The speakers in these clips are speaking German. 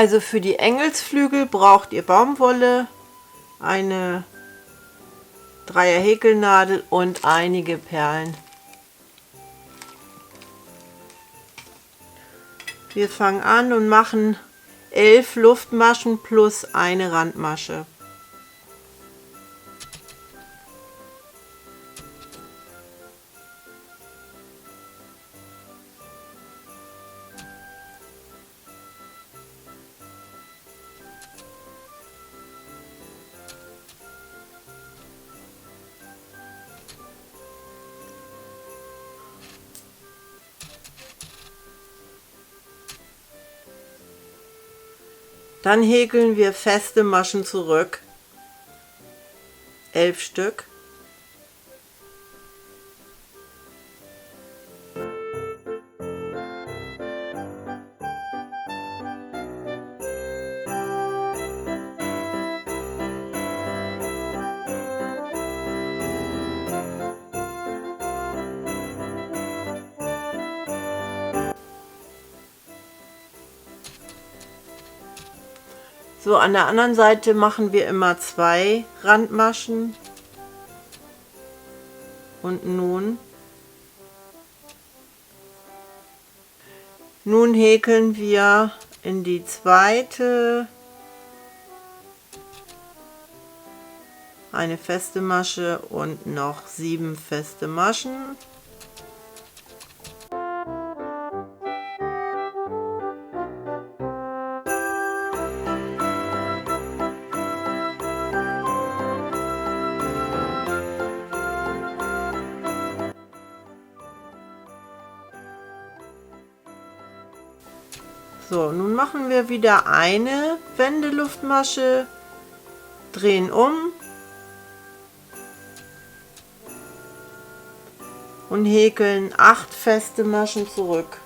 Also für die Engelsflügel braucht ihr Baumwolle, eine 3er Häkelnadel und einige Perlen. Wir fangen an und machen 11 Luftmaschen plus eine Randmasche. Dann häkeln wir feste Maschen zurück, 11 Stück. So, an der anderen Seite machen wir immer 2 Randmaschen. Und nun häkeln wir in die zweite eine feste Masche und noch 7 feste Maschen. So, nun machen wir wieder eine Wendeluftmasche, drehen um und häkeln 8 feste Maschen zurück.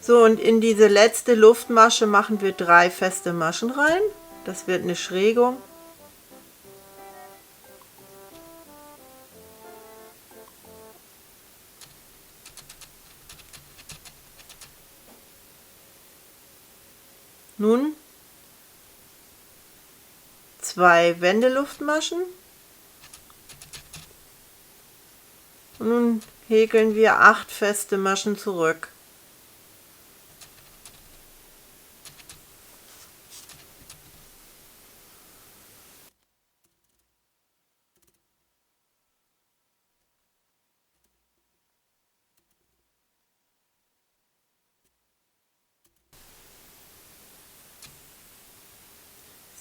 So, und in diese letzte Luftmasche machen wir 3 feste Maschen rein. Das wird eine Schrägung. Nun 2 Wendeluftmaschen. Und nun häkeln wir 8 feste Maschen zurück.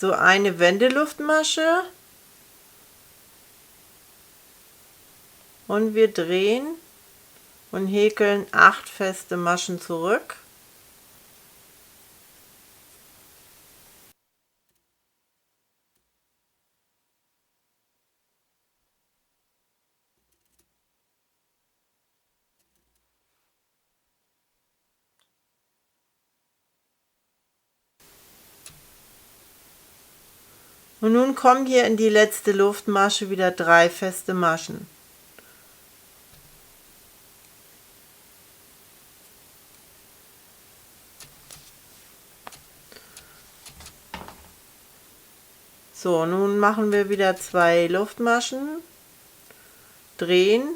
So, eine Wendeluftmasche und wir drehen und häkeln 8 feste Maschen zurück. Und nun kommen hier in die letzte Luftmasche wieder 3 feste Maschen. So, nun machen wir wieder 2 Luftmaschen, drehen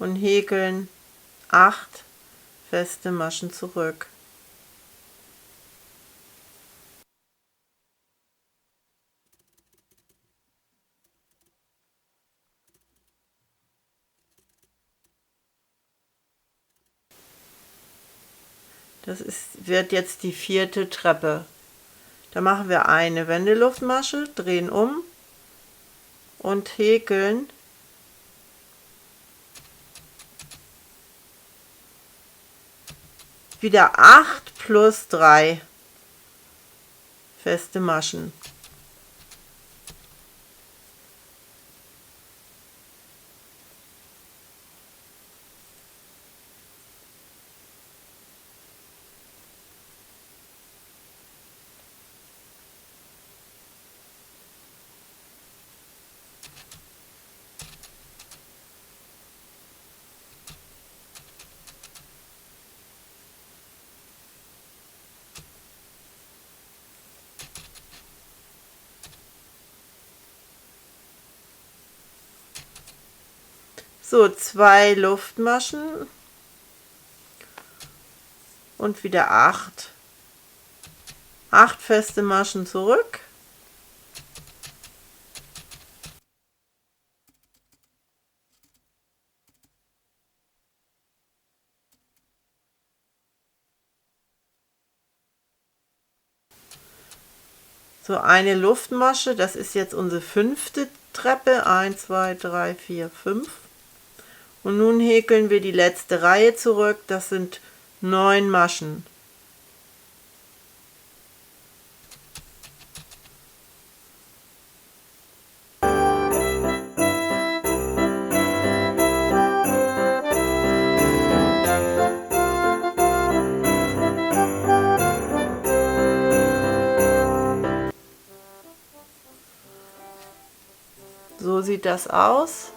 und häkeln 8 feste Maschen zurück. Wird jetzt die 4. Treppe. Da machen wir eine Wendeluftmasche, drehen um und häkeln wieder 8 plus 3 feste Maschen. So, 2 Luftmaschen und wieder 8. 8 feste Maschen zurück. So, eine Luftmasche, das ist jetzt unsere 5. Treppe. 1, 2, 3, 4, 5. Und nun häkeln wir die letzte Reihe zurück. Das sind 9 Maschen. So sieht das aus.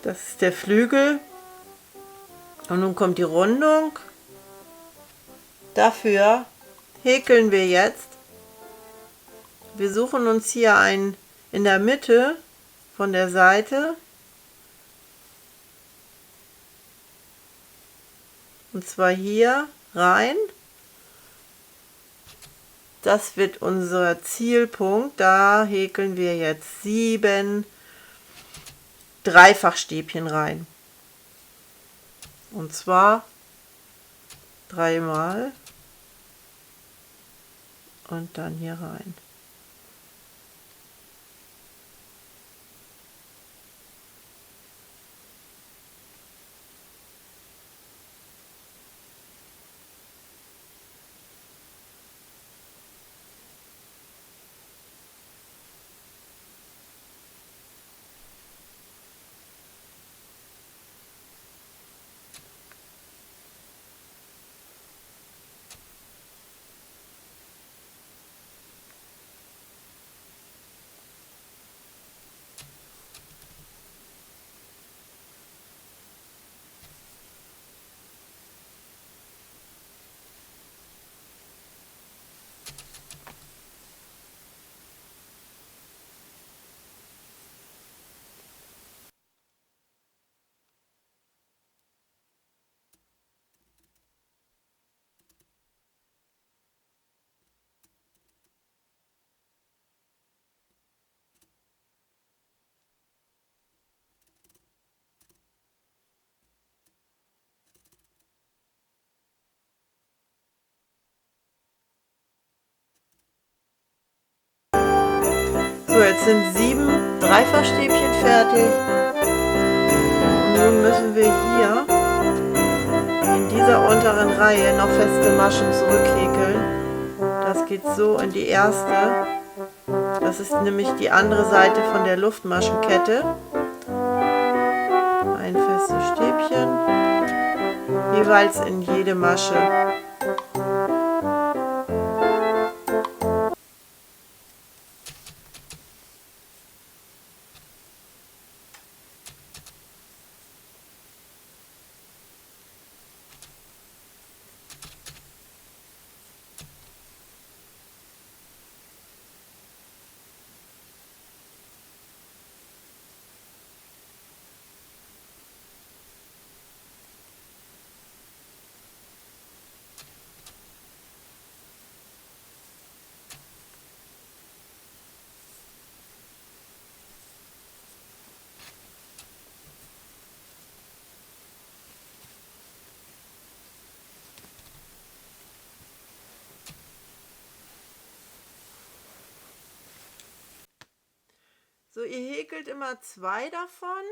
Das ist der Flügel. Und nun kommt die Rundung. Dafür häkeln wir jetzt. Wir suchen uns hier einen in der Mitte von der Seite. Und zwar hier rein. Das wird unser Zielpunkt. Da häkeln wir jetzt 7 Dreifachstäbchen rein. Und zwar 3-mal und dann hier rein. So, jetzt sind 7 Dreifachstäbchen fertig. Und nun müssen wir hier in dieser unteren Reihe noch feste Maschen zurückhäkeln. Das geht so in die erste. Das ist nämlich die andere Seite von der Luftmaschenkette. Ein festes Stäbchen, jeweils in jede Masche. So, ihr häkelt immer 2 davon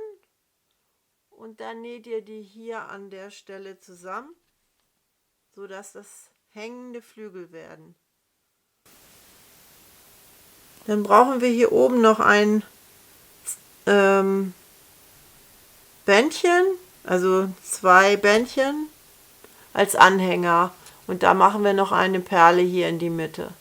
und dann näht ihr die hier an der Stelle zusammen, sodass das hängende Flügel werden. Dann brauchen wir hier oben noch ein Bändchen, also 2 Bändchen als Anhänger, und da machen wir noch eine Perle hier in die Mitte.